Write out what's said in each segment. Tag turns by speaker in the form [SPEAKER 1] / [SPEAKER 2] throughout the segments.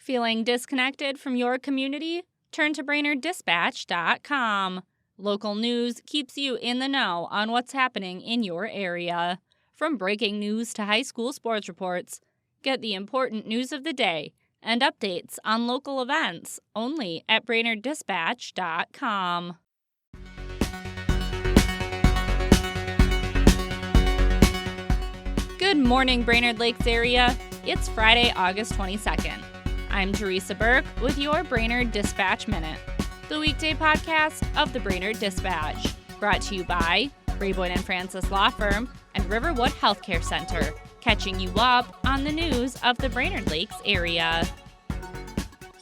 [SPEAKER 1] Feeling disconnected from your community? Turn to BrainerdDispatch.com. Local news keeps you in the know on what's happening in your area. From breaking news to high school sports reports, get the important news of the day and updates on local events only at BrainerdDispatch.com. Good morning, Brainerd Lakes area. It's Friday, August 22nd. I'm Teresa Burke with your Brainerd Dispatch Minute, the weekday podcast of the Brainerd Dispatch, brought to you by Rayboyne & Francis Law Firm and Riverwood Healthcare Center, catching you up on the news of the Brainerd Lakes area.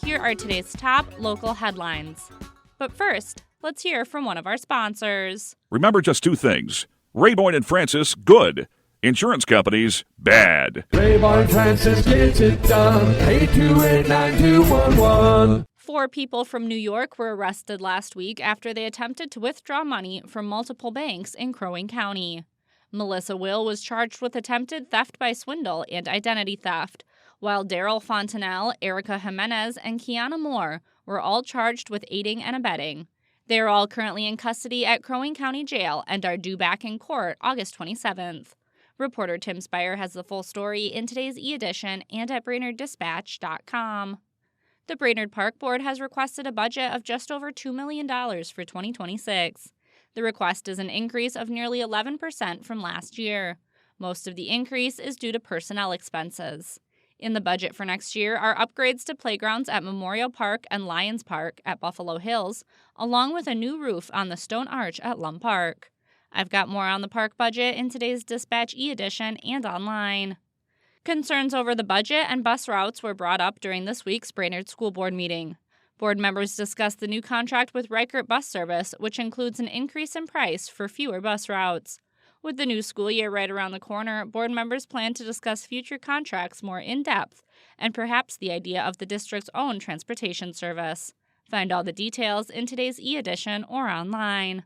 [SPEAKER 1] Here are today's top local headlines. But first, let's hear from one of our sponsors.
[SPEAKER 2] Remember just two things. Rayboyne & Francis, good. Insurance companies, bad.
[SPEAKER 3] Rayboyne & Francis gets it done. 828-9211.
[SPEAKER 1] 4 people from New York were arrested last week after they attempted to withdraw money from multiple banks in Crow Wing County. Melissa Will was charged with attempted theft by swindle and identity theft, while Daryl Fontanelle, Erica Jimenez, and Kiana Moore were all charged with aiding and abetting. They are all currently in custody at Crow Wing County Jail and are due back in court August 27th. Reporter Tim Spire has the full story in today's e-edition and at BrainerdDispatch.com. The Brainerd Park Board has requested a budget of just over $2 million for 2026. The request is an increase of nearly 11% from last year. Most of the increase is due to personnel expenses. In the budget for next year are upgrades to playgrounds at Memorial Park and Lions Park at Buffalo Hills, along with a new roof on the Stone Arch at Lum Park. I've got more on the park budget in today's Dispatch e-edition and online. Concerns over the budget and bus routes were brought up during this week's Brainerd School Board meeting. Board members discussed the new contract with Reichert Bus Service, which includes an increase in price for fewer bus routes. With the new school year right around the corner, board members plan to discuss future contracts more in depth and perhaps the idea of the district's own transportation service. Find all the details in today's e-edition or online.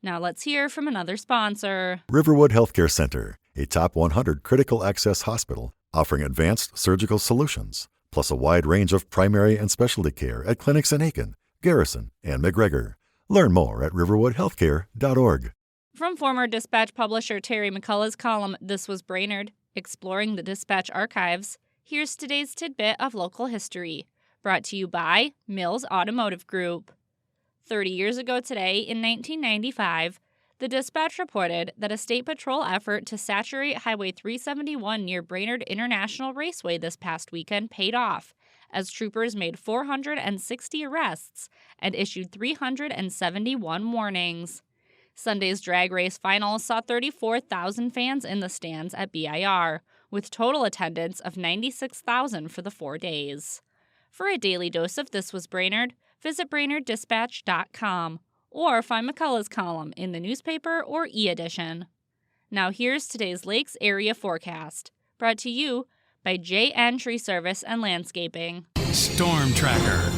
[SPEAKER 1] Now let's hear from another sponsor.
[SPEAKER 4] Riverwood Healthcare Center, a top 100 critical access hospital offering advanced surgical solutions, plus a wide range of primary and specialty care at clinics in Aiken, Garrison, and McGregor. Learn more at riverwoodhealthcare.org.
[SPEAKER 1] From former Dispatch publisher Terry McCullough's column, This Was Brainerd, Exploring the Dispatch Archives, here's today's tidbit of local history, brought to you by Mills Automotive Group. 30 years ago today, in 1995, the Dispatch reported that a state patrol effort to saturate Highway 371 near Brainerd International Raceway this past weekend paid off, as troopers made 460 arrests and issued 371 warnings. Sunday's drag race final saw 34,000 fans in the stands at BIR, with total attendance of 96,000 for the 4 days. For a daily dose of This Was Brainerd, visit BrainerdDispatch.com or find McCullough's column in the newspaper or e-edition. Now here's today's Lakes area forecast, brought to you by JN Tree Service and Landscaping.
[SPEAKER 5] Storm Tracker.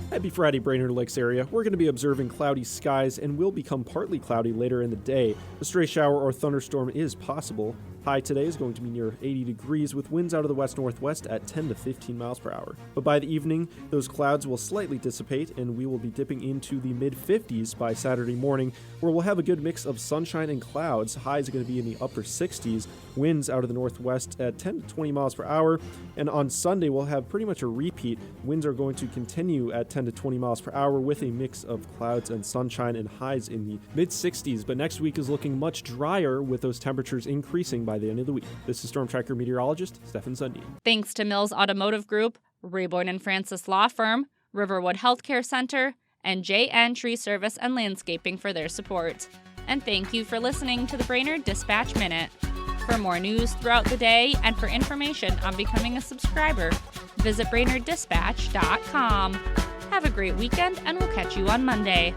[SPEAKER 6] Happy Friday, Brainerd Lakes area. We're going to be observing cloudy skies and will become partly cloudy later in the day. A stray shower or thunderstorm is possible. High today is going to be near 80 degrees with winds out of the west-northwest at 10 to 15 miles per hour. But by the evening, those clouds will slightly dissipate and we will be dipping into the mid-50s by Saturday morning, where we'll have a good mix of sunshine and clouds. Highs are going to be in the upper 60s, winds out of the northwest at 10 to 20 miles per hour. And on Sunday, we'll have pretty much a repeat. Winds are going to continue at 10 to 20 miles per hour with a mix of clouds and sunshine and highs in the mid-60s. But next week is looking much drier with those temperatures increasing by the end of the week. This is Storm Tracker meteorologist Stefan Sundin.
[SPEAKER 1] Thanks to Mills Automotive Group, Rayboyne & Francis Law Firm, Riverwood Healthcare Center, and JN Tree Service and Landscaping for their support. And thank you for listening to the Brainerd Dispatch Minute. For more news throughout the day and for information on becoming a subscriber, visit BrainerdDispatch.com. Have a great weekend, and we'll catch you on Monday.